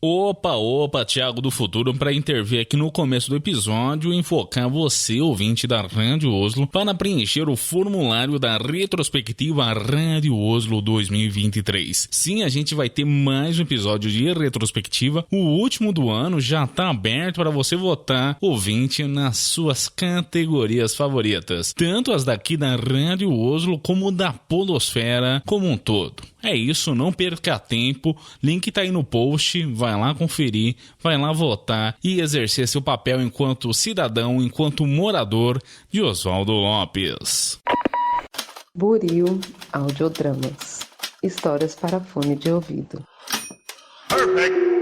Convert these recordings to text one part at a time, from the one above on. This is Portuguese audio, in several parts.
Opa, Thiago do Futuro para intervir aqui no começo do episódio e enfocar você, ouvinte da Rádio Oslo, para preencher o formulário da retrospectiva Rádio Oslo 2023. Sim, a gente vai ter mais um episódio de retrospectiva. O último do ano já está aberto para você votar, ouvinte, nas suas categorias favoritas, tanto as daqui da Rádio Oslo como da Podosfera como um todo. É isso, não perca tempo, link tá aí no post, vai lá conferir, vai lá votar e exercer seu papel enquanto cidadão, enquanto morador de Oswaldo Lopes. Buril Audiodramas. Histórias para fone de ouvido. Perfect.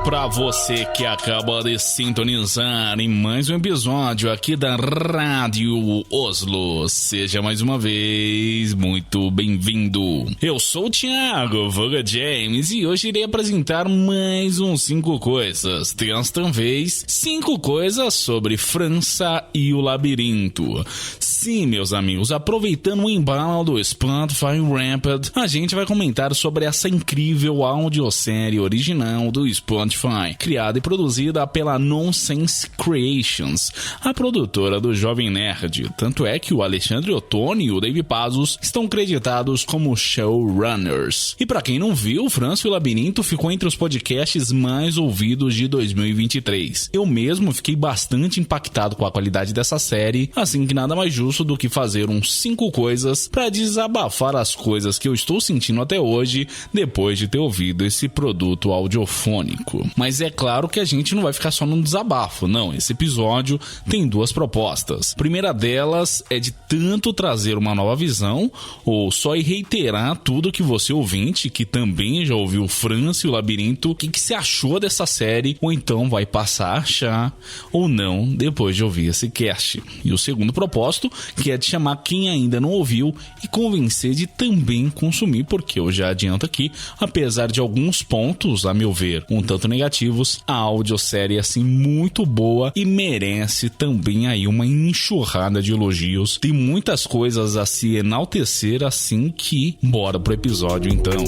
Para você que acaba de sintonizar em mais um episódio aqui da Rádio Oslo, seja mais uma vez muito bem-vindo. Eu sou o Thiago Voga James e hoje irei apresentar mais um 5 coisas. Desta vez, 5 coisas sobre França e o Labirinto. Sim, meus amigos, aproveitando o embalo do Spotify Wrapped, a gente vai comentar sobre essa incrível audiosérie original do Spotify, criada e produzida pela Nonsense Creations, a produtora do Jovem Nerd. Tanto é que o Alexandre Ottoni e o Dave Pazos estão creditados como showrunners. E para quem não viu, França e o Labirinto ficou entre os podcasts mais ouvidos de 2023. Eu mesmo fiquei bastante impactado com a qualidade dessa série, assim que nada mais justo do que fazer uns 5 coisas para desabafar as coisas que eu estou sentindo até hoje, depois de ter ouvido esse produto audiofônico. Mas é claro que a gente não vai ficar só num desabafo, não. Esse episódio tem 2 propostas. A primeira delas é de tanto trazer uma nova visão, ou só ir reiterar tudo que você, ouvinte, que também já ouviu França e o Labirinto, o que você achou dessa série, ou então vai passar a achar, ou não, depois de ouvir esse cast. E o segundo propósito, que é de chamar quem ainda não ouviu e convencer de também consumir, porque eu já adianto aqui, apesar de alguns pontos, a meu ver, um tanto negativos, a audiosérie é assim muito boa e merece também aí uma enxurrada de elogios. Tem muitas coisas a se enaltecer, assim que bora pro episódio então.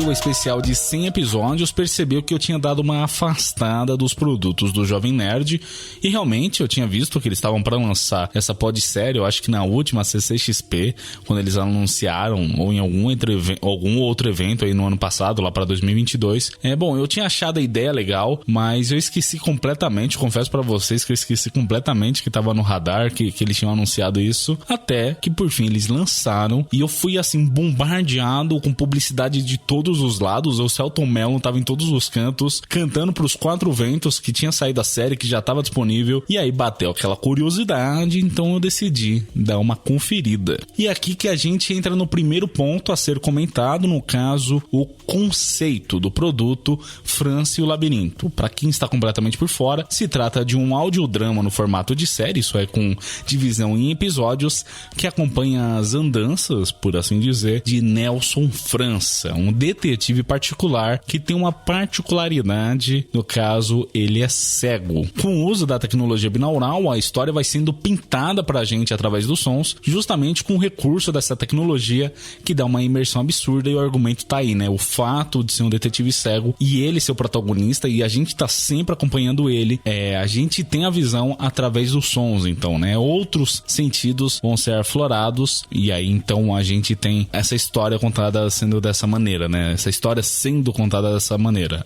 O especial de 100 episódios percebeu que eu tinha dado uma afastada dos produtos do Jovem Nerd e realmente eu tinha visto que eles estavam para lançar essa podsérie, eu acho que na última CCXP, quando eles anunciaram, ou em algum outro evento aí no ano passado, lá para 2022. Bom, eu tinha achado a ideia legal, mas eu esqueci completamente, confesso para vocês que eu esqueci completamente que tava no radar, que eles tinham anunciado isso, até que por fim eles lançaram e eu fui assim bombardeado com publicidade de todos os lados. O Selton Mello tava em todos os cantos, cantando pros 4 ventos que tinha saído da série, que já tava disponível, e aí bateu aquela curiosidade, então eu decidi dar uma conferida. E aqui que a gente entra no primeiro ponto a ser comentado, no caso, o conceito do produto França e o Labirinto. Para quem está completamente por fora, se trata de um audiodrama no formato de série, isso é, com divisão em episódios, que acompanha as andanças, por assim dizer, de Nelson França, um detetive particular que tem uma particularidade, no caso, ele é cego. Com o uso da tecnologia binaural, a história vai sendo pintada pra gente através dos sons, justamente com o recurso dessa tecnologia que dá uma imersão absurda, e o argumento tá aí, né? O fato de ser um detetive cego e ele ser o protagonista e a gente tá sempre acompanhando ele, a gente tem a visão através dos sons, então, né? Outros sentidos vão ser aflorados e aí então a gente tem essa história contada sendo dessa maneira, né? Essa história sendo contada dessa maneira,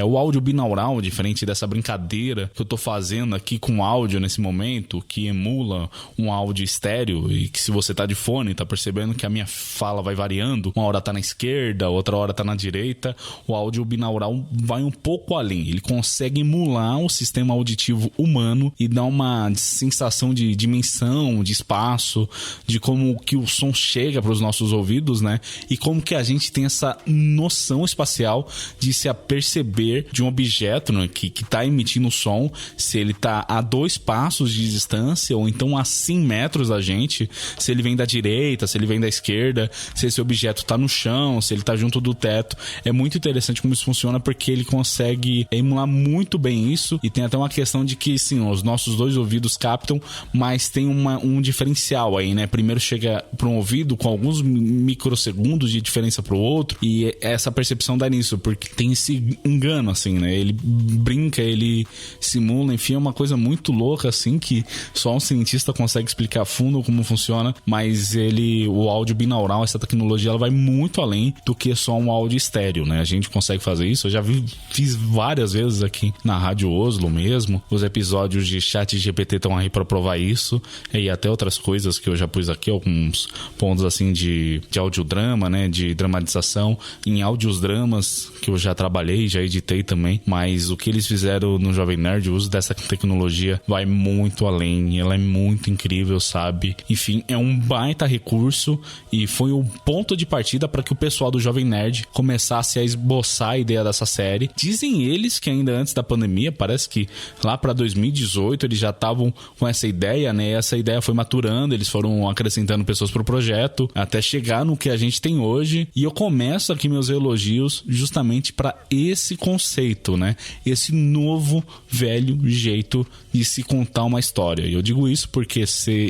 o áudio binaural, diferente dessa brincadeira que eu tô fazendo aqui com áudio nesse momento, que emula um áudio estéreo e que se você tá de fone, tá percebendo que a minha fala vai variando, uma hora tá na esquerda, outra hora tá na direita. O áudio binaural vai um pouco além, ele consegue emular o sistema auditivo humano e dar uma sensação de dimensão, de espaço, de como que o som chega para os nossos ouvidos, né? E como que a gente tem essa noção espacial de se aperceber de um objeto, né, que tá emitindo som, se ele tá a 2 passos de distância ou então a 100 metros da gente, se ele vem da direita, se ele vem da esquerda, se esse objeto tá no chão, se ele tá junto do teto. É muito interessante como isso funciona, porque ele consegue emular muito bem isso, e tem até uma questão de que, sim, os nossos 2 ouvidos captam, mas tem um diferencial aí, né? Primeiro chega para um ouvido com alguns microsegundos de diferença pro outro, e essa percepção dá nisso, porque tem esse engano, assim, né? Ele brinca, ele simula, enfim, é uma coisa muito louca, assim, que só um cientista consegue explicar a fundo como funciona, mas o áudio binaural, essa tecnologia, ela vai muito além do que só um áudio estéreo, né? A gente consegue fazer isso, eu já fiz várias vezes aqui na Rádio Oslo mesmo, os episódios de ChatGPT estão aí para provar isso, e até outras coisas que eu já pus aqui, alguns pontos assim de audiodrama, né, de dramatização, em áudios dramas que eu já trabalhei, já editei também, mas o que eles fizeram no Jovem Nerd, o uso dessa tecnologia vai muito além, ela é muito incrível, sabe? Enfim, é um baita recurso e foi um ponto de partida para que o pessoal do Jovem Nerd começasse a esboçar a ideia dessa série. Dizem eles que ainda antes da pandemia, parece que lá para 2018 eles já estavam com essa ideia, né? Essa ideia foi maturando, eles foram acrescentando pessoas pro projeto, até chegar no que a gente tem hoje. E eu começo aqui meus elogios justamente para esse conceito, né? Esse novo, velho jeito de se contar uma história. E eu digo isso porque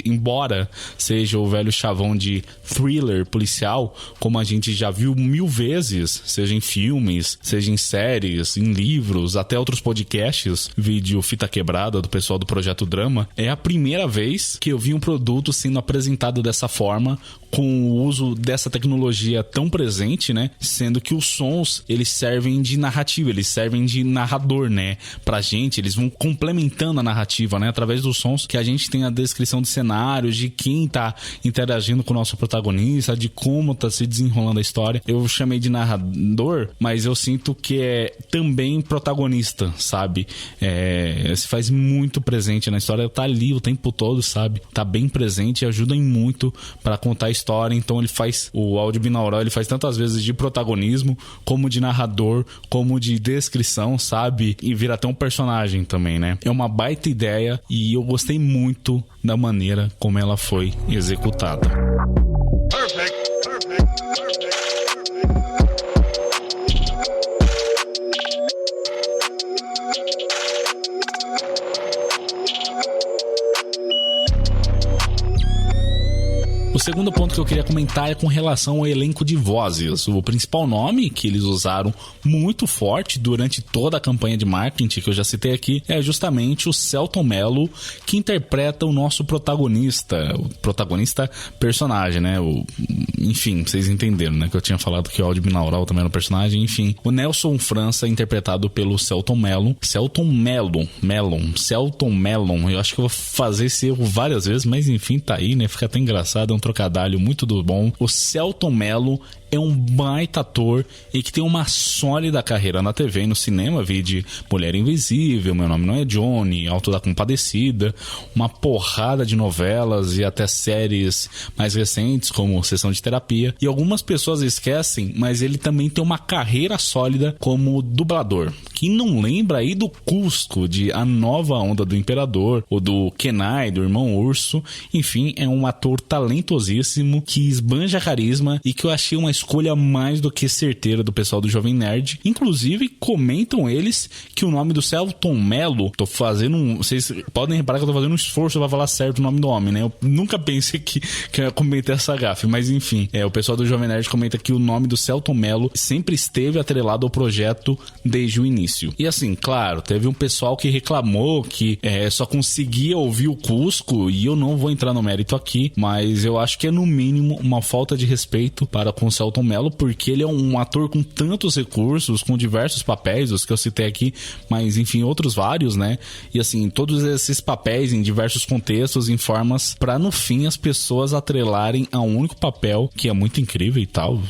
embora seja o velho chavão de thriller policial, como a gente já viu 1000 vezes, seja em filmes, seja em séries, em livros, até outros podcasts, vídeo Fita Quebrada do pessoal do Projeto Drama, é a primeira vez que eu vi um produto sendo apresentado dessa forma, com o uso dessa tecnologia tão presente, né? Sendo que os sons, eles servem de narrativa, eles servem de narrador, né? Pra gente, eles vão complementando a narrativa, né? Através dos sons que a gente tem a descrição de cenários, de quem tá interagindo com o nosso protagonista, de como tá se desenrolando a história. Eu chamei de narrador, mas eu sinto que é também protagonista, sabe? Se faz muito presente na história, tá ali o tempo todo, sabe? Tá bem presente e ajuda em muito pra contar a história. Então ele faz, o áudio binaural, ele faz tantas vezes de protagonismo, como de narrador, como de descrição, sabe? E vira até um personagem também, né? É uma baita ideia e eu gostei muito da maneira como ela foi executada. Perfect. O segundo ponto que eu queria comentar é com relação ao elenco de vozes. O principal nome que eles usaram muito forte durante toda a campanha de marketing que eu já citei aqui é justamente o Celton Mello, que interpreta o nosso protagonista, o protagonista personagem, né? Enfim, vocês entenderam, né? Que eu tinha falado que o áudio binaural também era um personagem, enfim. O Nelson França, interpretado pelo Celton Mello. Celton Mello. Eu acho que eu vou fazer esse erro várias vezes, mas enfim, tá aí, né? Fica até engraçado, é um trocadilho muito do bom. O Celton Mello é um baita ator e que tem uma sólida carreira na TV e no cinema, de Mulher Invisível, Meu Nome Não é Johnny, Auto da Compadecida, uma porrada de novelas e até séries mais recentes como Sessão de Terapia. E algumas pessoas esquecem, mas ele também tem uma carreira sólida como dublador. Quem não lembra aí do Cusco, de A Nova Onda do Imperador, ou do Kenai, do Irmão Urso. Enfim, é um ator talentosíssimo, que esbanja carisma e que eu achei uma escolha mais do que certeira do pessoal do Jovem Nerd. Inclusive, comentam eles que o nome do Celton Mello, vocês podem reparar que eu tô fazendo um esforço pra falar certo o nome do homem, né? Eu nunca pensei que eu ia cometer essa gafe, mas enfim, o pessoal do Jovem Nerd comenta que o nome do Celton Mello sempre esteve atrelado ao projeto desde o início. E assim, claro, teve um pessoal que reclamou que só conseguia ouvir o Cusco, e eu não vou entrar no mérito aqui, mas eu acho que é no mínimo uma falta de respeito para com o Celton Mello, porque ele é um ator com tantos recursos, com diversos papéis, os que eu citei aqui, mas enfim, outros vários, né? E assim, todos esses papéis em diversos contextos, em formas para no fim as pessoas atrelarem a um único papel, que é muito incrível e tal.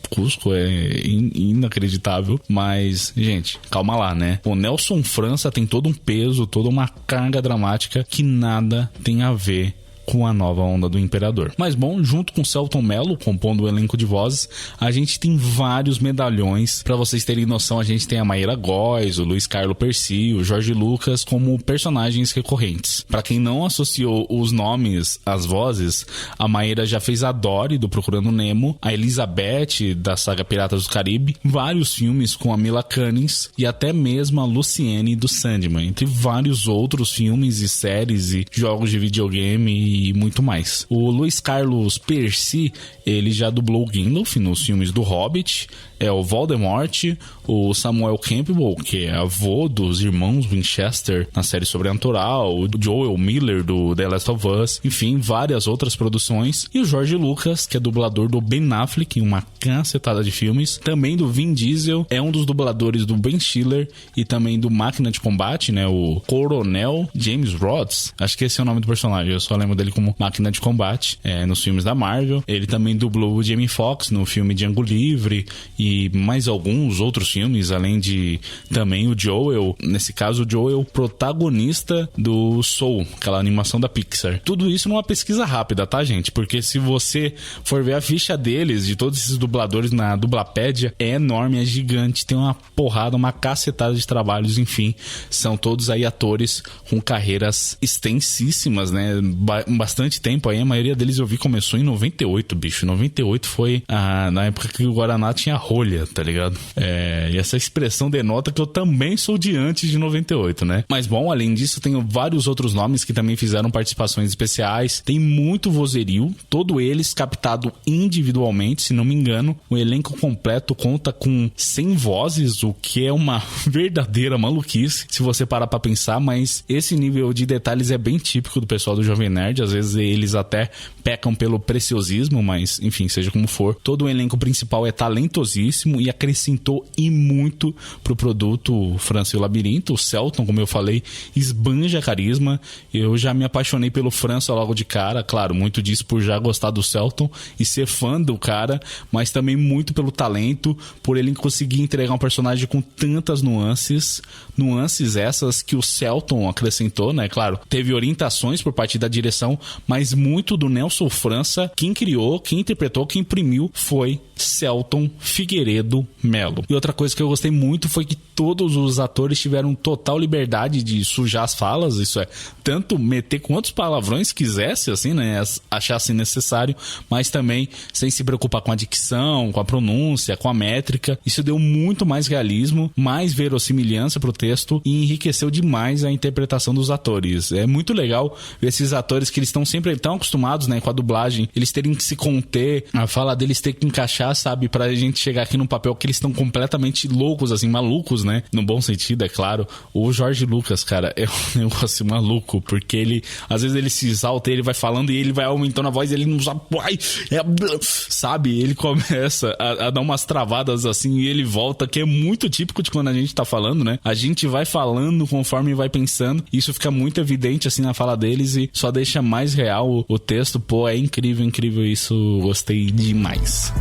Cusco é inacreditável, mas gente, calma lá, né? O Nelson França tem todo um peso, toda uma carga dramática que nada tem a ver com a nova onda do Imperador. Mas bom, junto com Selton Mello, compondo o elenco de vozes, a gente tem vários medalhões. Pra vocês terem noção, a gente tem a Mayra Góes, o Luiz Carlos Percy, o Jorge Lucas como personagens recorrentes. Pra quem não associou os nomes às vozes, a Mayra já fez a Dory do Procurando Nemo, a Elizabeth da saga Piratas do Caribe, vários filmes com a Mila Kunis e até mesmo a Luciene do Sandman, entre vários outros filmes e séries e jogos de videogame e muito mais. O Luiz Carlos Percy, ele já dublou o Gandalf nos filmes do Hobbit, é o Voldemort, o Samuel Campbell, que é avô dos irmãos Winchester na série Sobrenatural, o Joel Miller do The Last of Us, enfim, várias outras produções, e o Jorge Lucas, que é dublador do Ben Affleck em uma cacetada de filmes, também do Vin Diesel, é um dos dubladores do Ben Stiller e também do Máquina de Combate, né, o Coronel James Rhodes, acho que esse é o nome do personagem, eu só lembro dele como Máquina de Combate, nos filmes da Marvel. Ele também dublou o Jamie Foxx no filme Django Livre e mais alguns outros filmes, além de também o Joel, nesse caso o Joel protagonista do Soul, aquela animação da Pixar. Tudo isso numa pesquisa rápida, tá, gente? Porque se você for ver a ficha deles, de todos esses dubladores na Dublapédia, é enorme, é gigante, tem uma porrada, uma cacetada de trabalhos, enfim, são todos aí atores com carreiras extensíssimas, né? Bastante tempo aí, a maioria deles eu vi começou em 98, bicho. 98 foi na época que o Guaraná tinha rolha, tá ligado? E essa expressão denota que eu também sou de antes de 98, né? Mas bom, além disso, tenho vários outros nomes que também fizeram participações especiais. Tem muito vozerio, todos eles captado individualmente, se não me engano. O elenco completo conta com 100 vozes, o que é uma verdadeira maluquice, se você parar pra pensar, mas esse nível de detalhes é bem típico do pessoal do Jovem Nerd. Às vezes eles até pecam pelo preciosismo, mas enfim, seja como for, todo o elenco principal é talentosíssimo e acrescentou e muito pro produto França e o Labirinto. O Selton, como eu falei, esbanja carisma. Eu já me apaixonei pelo França logo de cara, claro, muito disso por já gostar do Selton e ser fã do cara, mas também muito pelo talento, por ele conseguir entregar um personagem com tantas nuances essas que o Selton acrescentou, né? Claro, teve orientações por parte da direção, mas muito do Nelson França, quem criou, quem interpretou, quem imprimiu foi Selton Figueiredo Mello. E outra coisa que eu gostei muito foi que todos os atores tiveram total liberdade de sujar as falas, isso é, tanto meter quantos palavrões quisesse, assim, né, achasse necessário, mas também sem se preocupar com a dicção, com a pronúncia, com a métrica. Isso deu muito mais realismo, mais verossimilhança pro texto e enriqueceu demais a interpretação dos atores. É muito legal ver esses atores que eles estão sempre tão acostumados, né, com a dublagem, eles terem que se conter, a fala deles ter que encaixar, sabe, pra gente chegar aqui num papel que eles estão completamente loucos, assim, malucos, né, no bom sentido, é claro. O Jorge Lucas, cara, é um negócio maluco, porque ele, às vezes ele se exalta, ele vai falando e ele vai aumentando a voz, ele não sabe, sabe, ele começa a dar umas travadas assim e ele volta, que é muito típico de quando a gente tá falando, né, a gente vai falando conforme vai pensando, isso fica muito evidente assim na fala deles e só deixa mais real o texto. Pô, é incrível isso, gostei demais.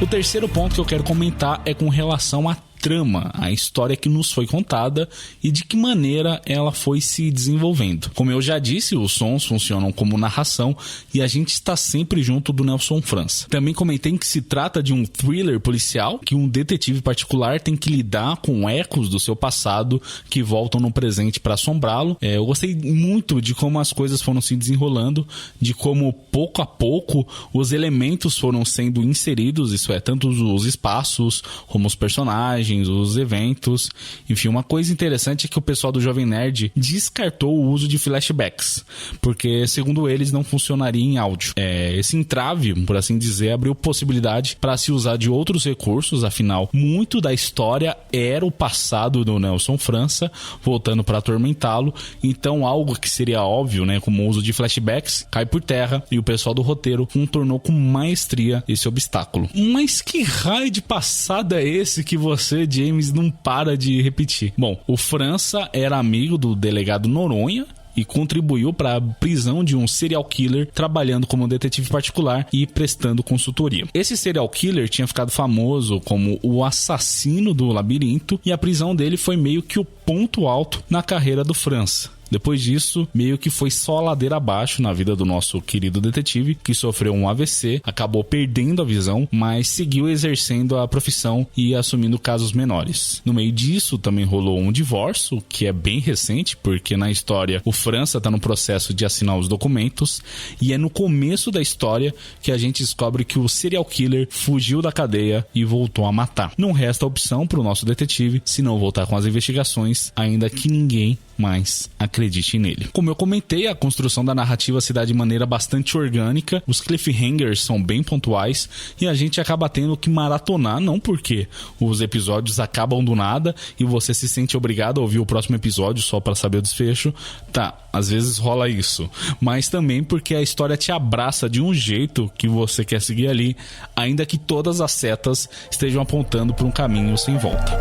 O terceiro ponto que eu quero comentar é com relação à trama, a história que nos foi contada e de que maneira ela foi se desenvolvendo. Como eu já disse, os sons funcionam como narração e a gente está sempre junto do Nelson França. Também comentei que se trata de um thriller policial, que um detetive particular tem que lidar com ecos do seu passado que voltam no presente para assombrá-lo. Eu gostei muito de como as coisas foram se desenrolando, de como pouco a pouco os elementos foram sendo inseridos, isso é, tanto os espaços como os personagens, os eventos, enfim. Uma coisa interessante é que o pessoal do Jovem Nerd descartou o uso de flashbacks, porque segundo eles não funcionaria em áudio. Esse entrave, por assim dizer, abriu possibilidade para se usar de outros recursos, afinal, muito da história era o passado do Nelson França, voltando para atormentá-lo, então algo que seria óbvio, né, como o uso de flashbacks, cai por terra e o pessoal do roteiro contornou com maestria esse obstáculo. Mas que raio de passado é esse que você James não para de repetir. Bom, o França era amigo do delegado Noronha e contribuiu para a prisão de um serial killer, trabalhando como detetive particular e prestando consultoria. Esse serial killer tinha ficado famoso como o assassino do labirinto, e a prisão dele foi meio que o ponto alto na carreira do França. Depois disso, meio que foi só ladeira abaixo na vida do nosso querido detetive, que sofreu um AVC, acabou perdendo a visão, mas seguiu exercendo a profissão e assumindo casos menores. No meio disso, também rolou um divórcio, que é bem recente, porque na história o França está no processo de assinar os documentos, e é no começo da história que a gente descobre que o serial killer fugiu da cadeia e voltou a matar. Não resta opção para o nosso detetive, se não voltar com as investigações, ainda que ninguém mais acredite nele. Como eu comentei, a construção da narrativa se dá de maneira bastante orgânica, os cliffhangers são bem pontuais e a gente acaba tendo que maratonar, não porque os episódios acabam do nada e você se sente obrigado a ouvir o próximo episódio só para saber o desfecho. Tá, às vezes rola isso, mas também porque a história te abraça de um jeito que você quer seguir ali, ainda que todas as setas estejam apontando para um caminho sem volta.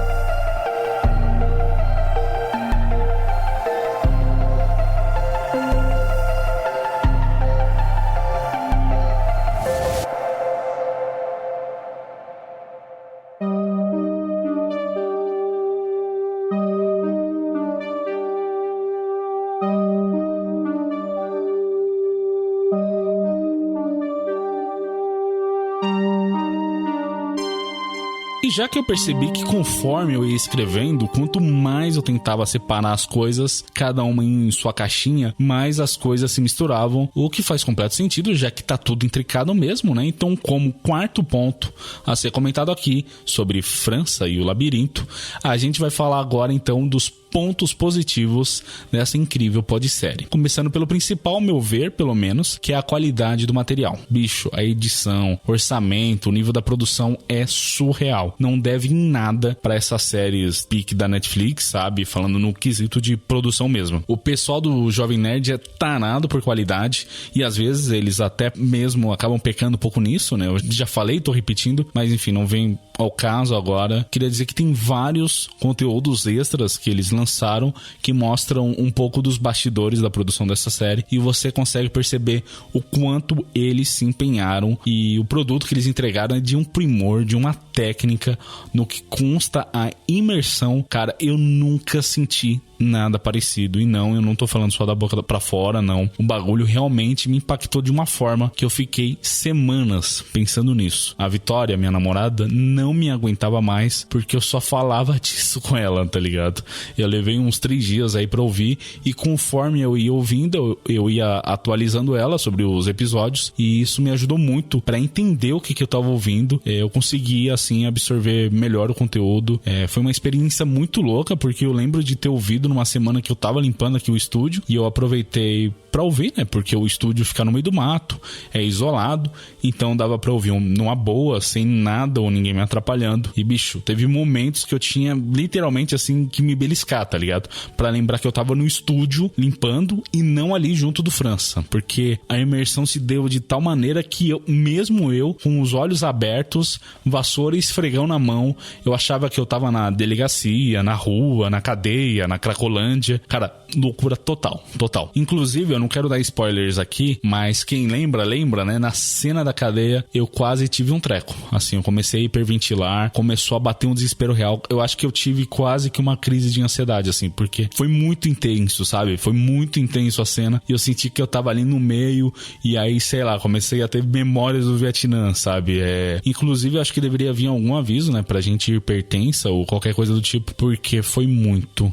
E já que eu percebi que conforme eu ia escrevendo, quanto mais eu tentava separar as coisas, cada uma em sua caixinha, mais as coisas se misturavam, o que faz completo sentido, já que tá tudo intricado mesmo, né? Então, como quarto ponto a ser comentado aqui sobre França e o labirinto, a gente vai falar agora então dos pontos positivos dessa incrível podsérie. Começando pelo principal, ao meu ver, pelo menos, que é a qualidade do material. Bicho, a edição, orçamento, o nível da produção é surreal. Não deve em nada para essas séries pique da Netflix, sabe? Falando no quesito de produção mesmo. O pessoal do Jovem Nerd é tarado por qualidade e às vezes eles até mesmo acabam pecando um pouco nisso, né? Eu já falei, tô repetindo, mas enfim, não vem ao caso agora. Queria dizer que tem vários conteúdos extras que eles lançaram que mostram um pouco dos bastidores da produção dessa série e você consegue perceber o quanto eles se empenharam e o produto que eles entregaram é de um primor, de uma técnica no que consta a imersão. Cara, eu nunca senti nada parecido. E não, eu não tô falando só da boca pra fora, não. O bagulho realmente me impactou de uma forma que eu fiquei semanas pensando nisso. A Vitória, minha namorada, não me aguentava mais porque eu só falava disso com ela, tá ligado? Eu levei uns 3 dias aí pra ouvir e conforme eu ia ouvindo, eu ia atualizando ela sobre os episódios e isso me ajudou muito pra entender o que eu tava ouvindo. Eu consegui, assim, absorver melhor o conteúdo. Foi uma experiência muito louca porque eu lembro de ter ouvido numa semana que eu tava limpando aqui o estúdio e eu aproveitei pra ouvir, né? Porque o estúdio fica no meio do mato, é isolado, então dava pra ouvir numa boa, sem nada ou ninguém me atrapalhando. E bicho, teve momentos que eu tinha literalmente assim que me beliscar, tá ligado? Pra lembrar que eu tava no estúdio limpando e não ali junto do França, porque a imersão se deu de tal maneira que mesmo eu, com os olhos abertos, vassoura e esfregão na mão, eu achava que eu tava na delegacia, na rua, na cadeia, na Cracolândia. Cara, loucura total. Inclusive, eu não quero dar spoilers aqui, mas quem lembra, né? Na cena da cadeia, eu quase tive um treco. Assim, eu comecei a hiperventilar, começou a bater um desespero real. Eu acho que eu tive quase que uma crise de ansiedade, assim, porque foi muito intenso, sabe? Foi muito intenso a cena e eu senti que eu tava ali no meio e aí, sei lá, comecei a ter memórias do Vietnã, sabe? Inclusive, eu acho que deveria vir algum aviso, né? Pra gente ir pertença ou qualquer coisa do tipo, porque foi muito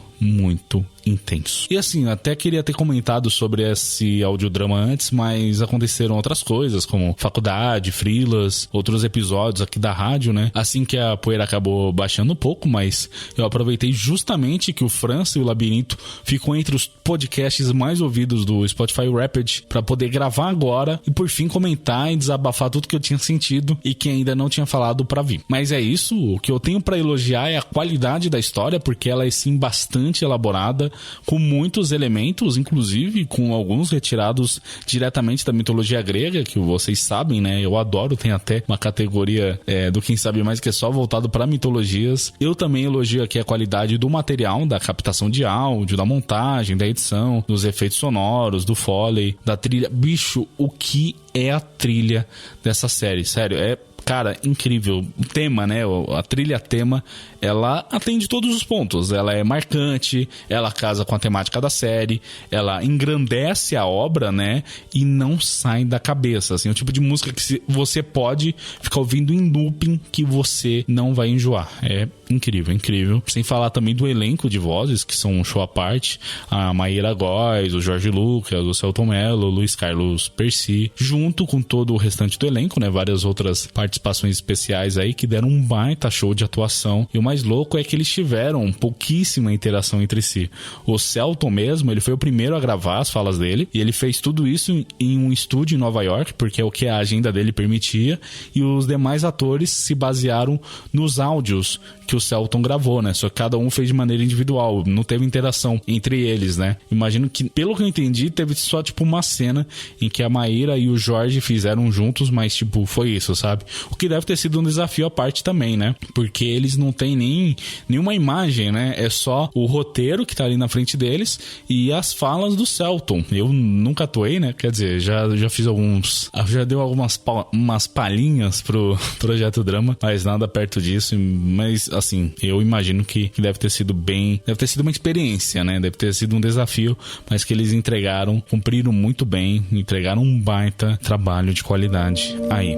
intenso. E assim, eu até queria ter comentado sobre esse audiodrama antes, mas aconteceram outras coisas, como faculdade, freelas, outros episódios aqui da rádio, né? Assim que a poeira acabou baixando um pouco, mas eu aproveitei justamente que o França e o Labirinto ficou entre os podcasts mais ouvidos do Spotify Rapid pra poder gravar agora e por fim comentar e desabafar tudo que eu tinha sentido e que ainda não tinha falado pra vir. Mas é isso, o que eu tenho pra elogiar é a qualidade da história, porque ela é sim bastante elaborada. com muitos elementos, inclusive com alguns retirados diretamente da mitologia grega, que vocês sabem, né? Eu adoro, tem até uma categoria do Quem Sabe Mais que é só voltado para mitologias. Eu também elogio aqui a qualidade do material, da captação de áudio, da montagem, da edição, dos efeitos sonoros, do Foley, da trilha. Bicho, o que é a trilha dessa série? Sério, cara, incrível. O tema, né? A trilha tema, ela atende todos os pontos. Ela é marcante, ela casa com a temática da série, ela engrandece a obra, né? E não sai da cabeça, assim. É o tipo de música que você pode ficar ouvindo em looping que você não vai enjoar. É incrível, incrível. Sem falar também do elenco de vozes, que são um show à parte. A Maíra Góes, o Jorge Lucas, o Celton Mello, o Luiz Carlos Percy, junto com todo o restante do elenco, né? Várias outras participações especiais aí que deram um baita show de atuação. E o mais louco é que eles tiveram pouquíssima interação entre si. O Celton mesmo, ele foi o primeiro a gravar as falas dele, e ele fez tudo isso em um estúdio em Nova York, porque é o que a agenda dele permitia, e os demais atores se basearam nos áudios que o Celton gravou, né? Só que cada um fez de maneira individual, não teve interação entre eles, né? Imagino que, pelo que eu entendi, teve só, tipo, uma cena em que a Maíra e o Jorge fizeram juntos, mas, tipo, foi isso, sabe? O que deve ter sido um desafio à parte também, né? Porque eles não têm nenhuma imagem, né? É só o roteiro que tá ali na frente deles e as falas do Celton. Eu nunca atuei, né? Quer dizer, já fiz já deu umas palhinhas pro Projeto Drama, mas nada perto disso. Mas, assim, eu imagino que deve ter sido uma experiência, né? Deve ter sido um desafio, mas que eles cumpriram muito bem, entregaram um baita trabalho de qualidade aí.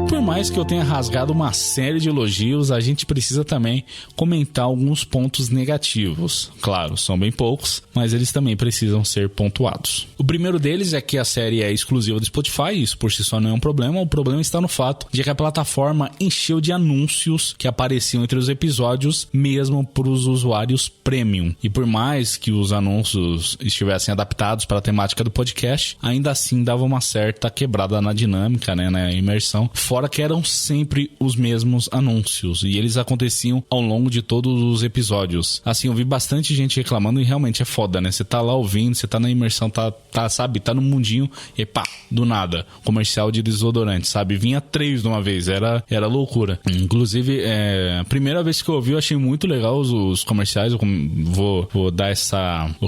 Por mais que eu tenha rasgado uma série de elogios, a gente precisa também comentar alguns pontos negativos. Claro, são bem poucos, mas eles também precisam ser pontuados. O primeiro deles é que a série é exclusiva do Spotify, isso por si só não é um problema. O problema está no fato de que a plataforma encheu de anúncios que apareciam entre os episódios, mesmo para os usuários premium. E por mais que os anúncios estivessem adaptados para a temática do podcast, ainda assim dava uma certa quebrada na dinâmica, né, na imersão. Fora que eram sempre os mesmos anúncios e eles aconteciam ao longo de todos os episódios. Assim, eu vi bastante gente reclamando e realmente é foda, né? Você tá lá ouvindo, você tá na imersão, sabe, tá no mundinho e pá, do nada, comercial de desodorante, sabe? Vinha 3 de uma vez, era loucura. Inclusive, a primeira vez que eu ouvi, eu achei muito legal os comerciais. Eu vou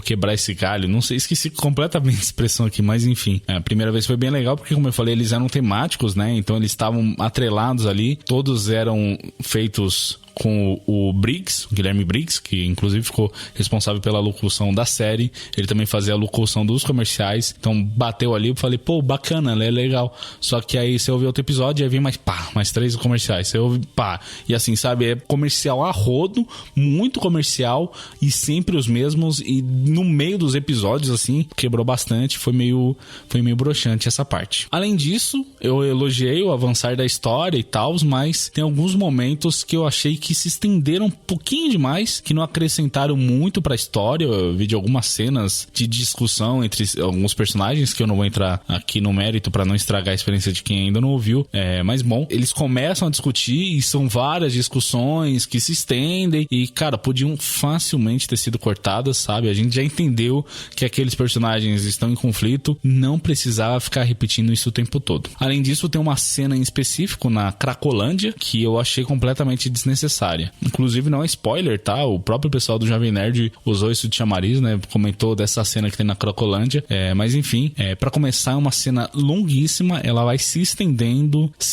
quebrar esse galho, não sei, esqueci completamente a expressão aqui, mas enfim, a primeira vez foi bem legal porque, como eu falei, eles eram temáticos, né? Então eles estavam atrelados ali, todos eram feitos com o Briggs, o Guilherme Briggs, que inclusive ficou responsável pela locução da série. Ele também fazia a locução dos comerciais. Então bateu ali, eu falei, pô, bacana, é legal. Só que aí você ouve outro episódio, aí vem mais 3 comerciais. Você ouve, e assim, sabe, é comercial a rodo, muito comercial e sempre os mesmos. E no meio dos episódios, assim, quebrou bastante. Foi meio broxante essa parte. Além disso, eu elogiei o avançar da história e tal, mas tem alguns momentos que eu achei que se estenderam um pouquinho demais, que não acrescentaram muito pra história. Eu vi de algumas cenas de discussão entre alguns personagens, que eu não vou entrar aqui no mérito pra não estragar a experiência de quem ainda não ouviu, mas bom, eles começam a discutir e são várias discussões que se estendem e, cara, podiam facilmente ter sido cortadas, sabe? A gente já entendeu que aqueles personagens estão em conflito, não precisava ficar repetindo isso o tempo todo. Além disso, tem uma cena em específico na Cracolândia que eu achei completamente desnecessária. Inclusive, não é spoiler, tá? O próprio pessoal do Jovem Nerd usou isso de chamariz, né? Comentou dessa cena que tem na Cracolândia. Mas enfim, pra começar, é uma cena longuíssima. Ela vai se estendendo e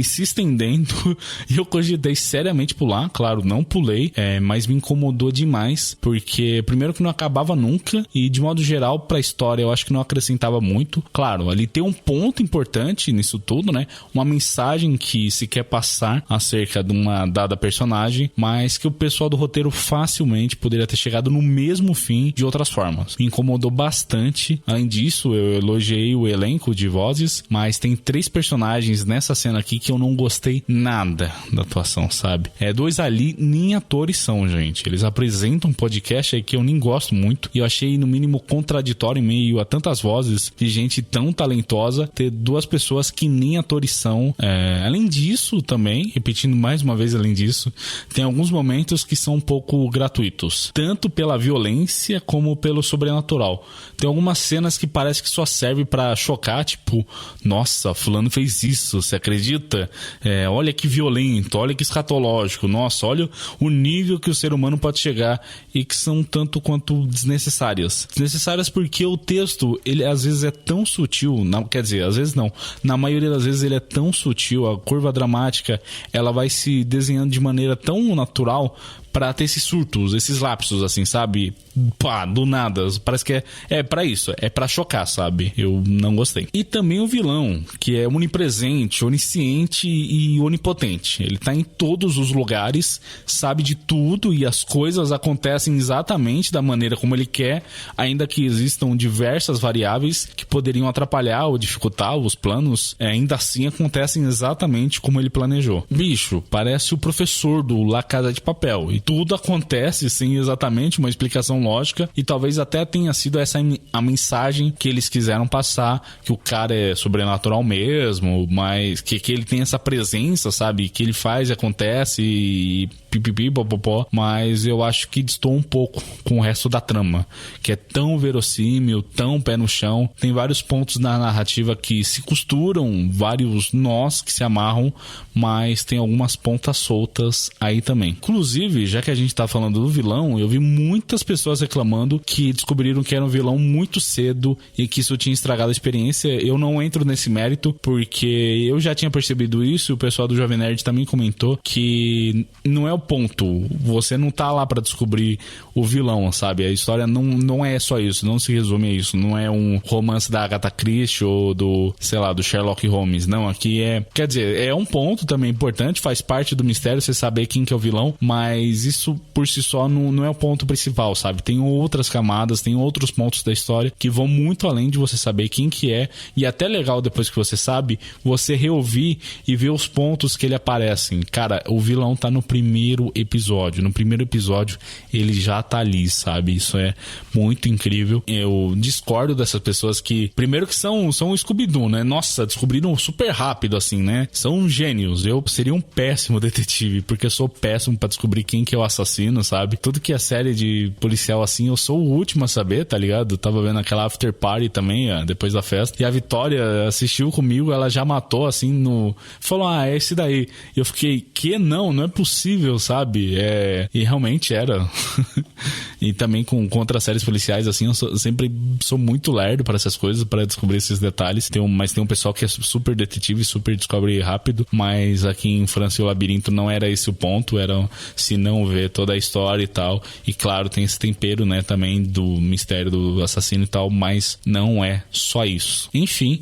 se estendendo. E eu cogitei seriamente pular. Claro, não pulei, mas me incomodou demais. Porque, primeiro, que não acabava nunca. E, de modo geral, pra história, eu acho que não acrescentava muito. Claro, ali tem um ponto importante nisso tudo, né? Uma mensagem que se quer passar acerca de um uma dada personagem, mas que o pessoal do roteiro facilmente poderia ter chegado no mesmo fim de outras formas. Me incomodou bastante. Além disso, eu elogiei o elenco de vozes, mas tem 3 personagens nessa cena aqui que eu não gostei nada da atuação, sabe? 2 ali nem atores são, gente. Eles apresentam um podcast aí que eu nem gosto muito, e eu achei no mínimo contraditório em meio a tantas vozes de gente tão talentosa ter 2 pessoas que nem atores são. Além disso também, repetindo mais uma vez, além disso, tem alguns momentos que são um pouco gratuitos, tanto pela violência como pelo sobrenatural. Tem algumas cenas que parece que só serve pra chocar, tipo, nossa, fulano fez isso, você acredita? Olha que violento, olha que escatológico, nossa, olha o nível que o ser humano pode chegar, e que são tanto quanto desnecessárias. Desnecessárias porque o texto, ele às vezes é tão sutil, quer dizer, às vezes não, na maioria das vezes ele é tão sutil, a curva dramática, ela vai se desenhando de maneira tão natural pra ter esses surtos, esses lapsos, assim, sabe? Pá, do nada. Parece que é pra isso, é pra chocar, sabe? Eu não gostei. E também o vilão, que é onipresente, onisciente e onipotente. Ele tá em todos os lugares, sabe de tudo, e as coisas acontecem exatamente da maneira como ele quer, ainda que existam diversas variáveis que poderiam atrapalhar ou dificultar os planos, ainda assim acontecem exatamente como ele planejou. Bicho, parece o professor do La Casa de Papel, e tudo acontece sem exatamente uma explicação lógica, e talvez até tenha sido essa a mensagem que eles quiseram passar, que o cara é sobrenatural mesmo, mas que ele tem essa presença, sabe, que ele faz e acontece e pipipi, popopó, mas eu acho que distou um pouco com o resto da trama, que é tão verossímil, tão pé no chão. Tem vários pontos na narrativa que se costuram, vários nós que se amarram, mas tem algumas pontas soltas aí também. Inclusive, já que a gente tá falando do vilão, eu vi muitas pessoas reclamando que descobriram que era um vilão muito cedo e que isso tinha estragado a experiência. Eu não entro nesse mérito, porque eu já tinha percebido isso, e o pessoal do Jovem Nerd também comentou que não é o ponto, você não tá lá pra descobrir o vilão, sabe? A história não é só isso, não se resume a isso, não é um romance da Agatha Christie ou do, sei lá, do Sherlock Holmes, não, aqui quer dizer, é um ponto também importante, faz parte do mistério você saber quem que é o vilão, mas isso por si só não é o ponto principal, sabe? Tem outras camadas, tem outros pontos da história que vão muito além de você saber quem que é, e até legal depois que você sabe, você reouvir e ver os pontos que ele aparecem. Cara, o vilão tá no primeiro episódio. No primeiro episódio ele já tá ali, sabe? Isso é muito incrível. Eu discordo dessas pessoas que, primeiro que são o Scooby-Doo, né? Nossa, descobriram super rápido assim, né? São gênios. Eu seria um péssimo detetive, porque eu sou péssimo pra descobrir quem que é o assassino, sabe? Tudo que é série de policial assim, eu sou o último a saber, tá ligado? Eu tava vendo aquela after party também, depois da festa, e a Vitória assistiu comigo, ela já matou assim falou, é esse daí. E eu fiquei, que não é possível, sabe? E realmente era. E também com outras séries policiais, assim, eu sempre sou muito lerdo para essas coisas, para descobrir esses detalhes. Mas tem um pessoal que é super detetive, super descobre rápido, mas aqui em França e o Labirinto não era esse o ponto, era se não ver toda a história e tal. E claro, tem esse tempero, né, também do mistério do assassino e tal, mas não é só isso. Enfim,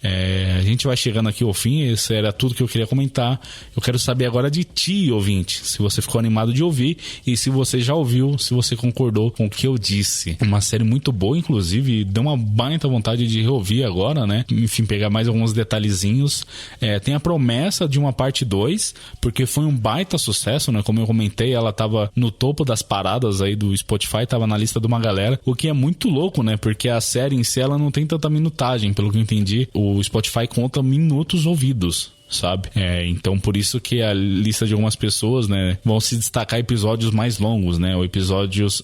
a gente vai chegando aqui ao fim, esse era tudo que eu queria comentar. Eu quero saber agora de ti, ouvinte, se você ficou animado de ouvir, e se você já ouviu, se você concordou com o que eu disse. Uma série muito boa, inclusive, deu uma baita vontade de reouvir agora, né? Enfim, pegar mais alguns detalhezinhos. Tem a promessa de uma parte 2, porque foi um baita sucesso, né? Como eu comentei, ela tava no topo das paradas aí do Spotify, tava na lista de uma galera, o que é muito louco, né? Porque a série em si, ela não tem tanta minutagem, pelo que eu entendi. O Spotify conta minutos ouvidos, sabe? Então por isso que a lista de algumas pessoas, né, vão se destacar episódios mais longos, né, ou episódios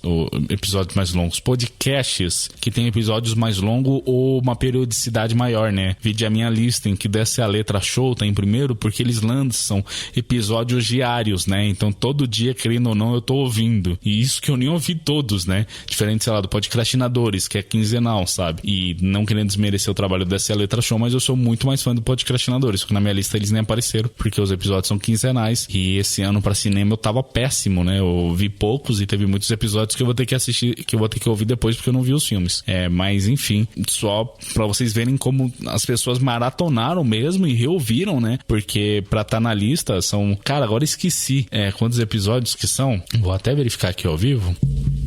mais longos, podcasts que tem episódios mais longos ou uma periodicidade maior, né? Vide a minha lista em que desce a letra show, tá em primeiro, porque eles lançam episódios diários, né? Então todo dia, querendo ou não, eu tô ouvindo, e isso que eu nem ouvi todos, né? Diferente, sei lá, do Podcastinadores, que é quinzenal, sabe? E não querendo desmerecer o trabalho dessa letra show, mas eu sou muito mais fã do Podcastinadores, porque na minha lista lista, eles nem apareceram, porque os episódios são quinzenais, e esse ano pra cinema eu tava péssimo, né? Eu vi poucos e teve muitos episódios que eu vou ter que assistir, que eu vou ter que ouvir depois, porque eu não vi os filmes. Mas enfim, só pra vocês verem como as pessoas maratonaram mesmo e reouviram, né? Porque pra estar na lista são... Cara, agora esqueci quantos episódios que são. Vou até verificar aqui ao vivo.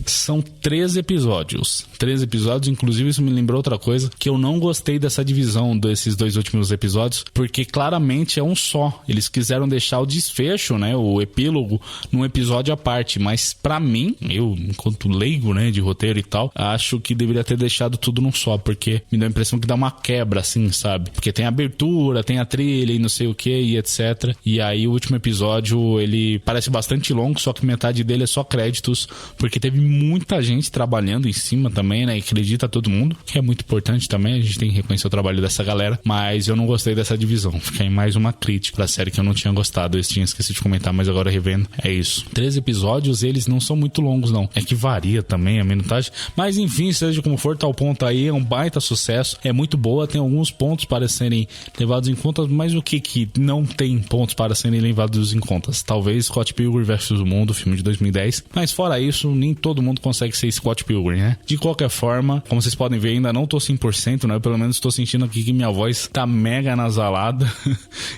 São 13 episódios. 13 episódios, inclusive isso me lembrou outra coisa, que eu não gostei dessa divisão desses 2 últimos episódios, porque claramente é um só. Eles quiseram deixar o desfecho, né, o epílogo, num episódio à parte, mas pra mim, eu, enquanto leigo, né, de roteiro e tal, acho que deveria ter deixado tudo num só, porque me dá a impressão que dá uma quebra, assim, sabe? Porque tem a abertura, tem a trilha e não sei o que e etc. E aí o último episódio, ele parece bastante longo, só que metade dele é só créditos, porque teve muita gente trabalhando em cima também, né? E acredita todo mundo, que é muito importante também. A gente tem que reconhecer o trabalho dessa galera. Mas eu não gostei dessa divisão. Fica aí mais uma crítica pra série que eu não tinha gostado. Eu tinha esquecido de comentar, mas agora revendo. É isso. 13 episódios, eles não são muito longos, não. É que varia também a minutagem. Mas enfim, seja como for, tal ponto aí é um baita sucesso. É muito boa. Tem alguns pontos para serem levados em conta, mas o que não tem pontos para serem levados em conta? Talvez Scott Pilgrim vs. o Mundo, filme de 2010. Mas fora isso, nem todo mundo consegue ser Scott Pilgrim, né? De qualquer forma, como vocês podem ver, ainda não tô 100%, né? Eu, pelo menos tô sentindo aqui que minha voz tá mega nasalada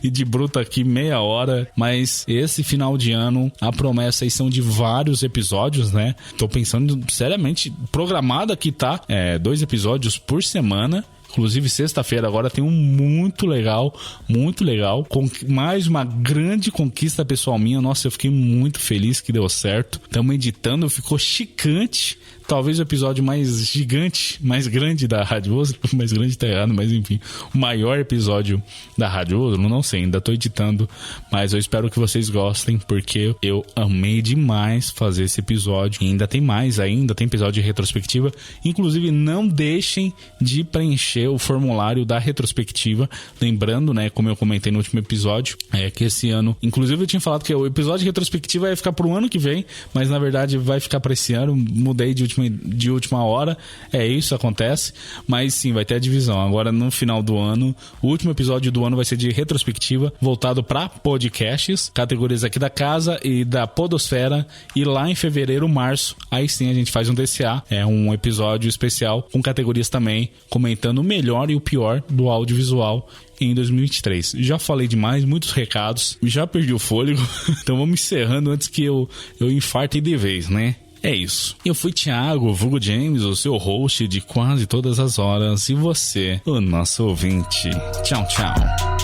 e de bruta aqui meia hora, mas esse final de ano, a promessa aí são de vários episódios, né? Tô pensando seriamente, programada que tá 2 episódios por semana. Inclusive, sexta-feira agora tem um muito legal, com mais uma grande conquista pessoal minha. Nossa, eu fiquei muito feliz que deu certo. Estamos editando, ficou chicante. Talvez o episódio mais gigante, mais grande da Rádio Oslo. Mais grande tá errado, mas enfim. O maior episódio da Rádio Oslo, não sei, ainda tô editando. Mas eu espero que vocês gostem, porque eu amei demais fazer esse episódio. E ainda tem mais, ainda tem episódio de retrospectiva. Inclusive, não deixem de preencher o formulário da retrospectiva. Lembrando, né, como eu comentei no último episódio, que esse ano... Inclusive, eu tinha falado que o episódio de retrospectiva ia ficar pro ano que vem, mas na verdade vai ficar pra esse ano. Mudei de última hora, isso acontece, mas sim, vai ter a divisão. Agora no final do ano, o último episódio do ano vai ser de retrospectiva, voltado para podcasts, categorias aqui da casa e da podosfera, e lá em fevereiro, março, aí sim a gente faz um DCA, um episódio especial com categorias também, comentando o melhor e o pior do audiovisual em 2023. Já falei demais, muitos recados, já perdi o fôlego, então vamos encerrando antes que eu infarte de vez, né? É isso. Eu fui Thiago, vulgo James, o seu host de quase todas as horas, e você, o nosso ouvinte. Tchau, tchau.